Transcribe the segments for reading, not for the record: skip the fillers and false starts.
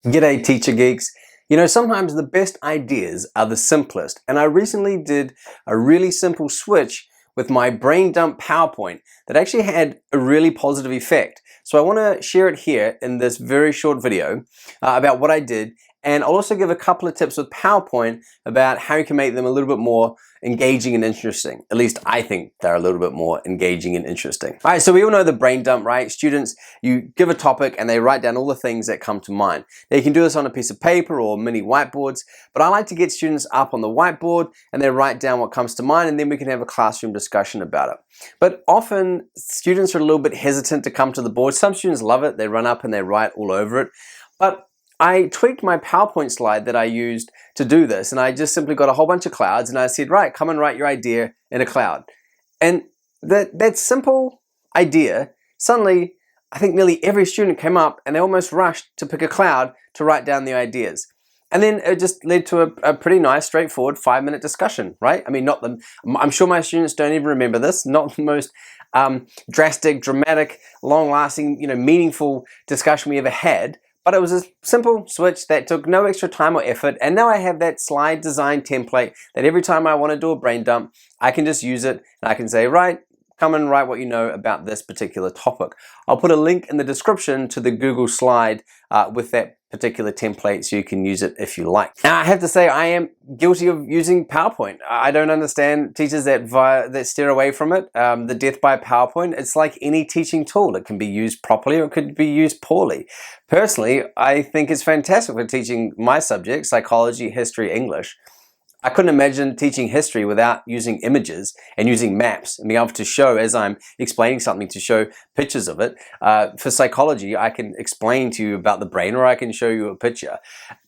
G'day teacher geeks. You know, sometimes the best ideas are the simplest, and I recently did a really simple switch with my brain dump PowerPoint that actually had a really positive effect. So I want to share it here in this very short video about what I did, and I'll also give a couple of tips with PowerPoint about how you can make them a little bit more engaging and interesting. At least I think they're a little bit more engaging and interesting. All right, so we all know the brain dump, right? Students, you give a topic and they write down all the things that come to mind. Now you can do this on a piece of paper or mini whiteboards, but I like to get students up on the whiteboard and they write down what comes to mind, and then we can have a classroom discussion about it. But often students are a little bit hesitant to come to the board. Some students love it, they run up and they write all over it. But I tweaked my PowerPoint slide that I used to do this, and I just simply got a whole bunch of clouds and I said, right, come and write your idea in a cloud. And that simple idea, suddenly I think nearly every student came up and they almost rushed to pick a cloud to write down their ideas. And then it just led to a pretty nice, straightforward 5-minute discussion, right? I mean, I'm sure my students don't even remember this, not the most drastic, dramatic, long-lasting, meaningful discussion we ever had. But it was a simple switch that took no extra time or effort, and now I have that slide design template that every time I want to do a brain dump, I can just use it and I can say, right, come and write what you know about this particular topic. I'll put a link in the description to the Google slide with that particular template so you can use it if you like. Now I have to say I am guilty of using PowerPoint. I don't understand teachers that steer away from it. The death by PowerPoint, it's like any teaching tool. It can be used properly or it could be used poorly. Personally, I think it's fantastic for teaching my subjects, psychology, history, English. I couldn't imagine teaching history without using images and using maps and being able to show, as I'm explaining something, to show pictures of it. For psychology, I can explain to you about the brain, or I can show you a picture.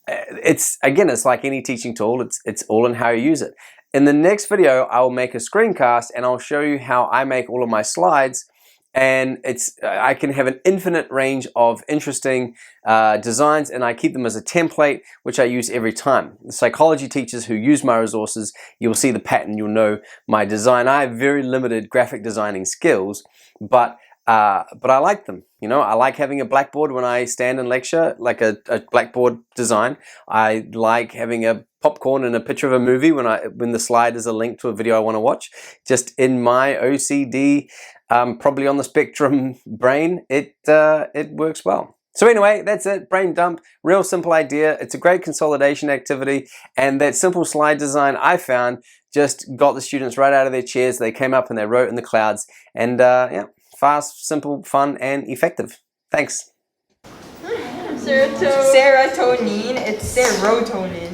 It's like any teaching tool. It's all in how you use it. In the next video, I will make a screencast and I'll show you how I make all of my slides. And I can have an infinite range of interesting designs, and I keep them as a template, which I use every time. The psychology teachers who use my resources, you'll see the pattern, you'll know my design. I have very limited graphic designing skills, but I like them. I like having a blackboard when I stand and lecture, like a blackboard design. I like having a popcorn and a picture of a movie when the slide is a link to a video I want to watch. Just in my OCD, probably on the spectrum brain, it works well. So anyway, that's it, brain dump, real simple idea. It's a great consolidation activity, and that simple slide design I found just got the students right out of their chairs. They came up and they wrote in the clouds, and yeah, fast, simple, fun, and effective. Thanks. Serotonin, it's serotonin.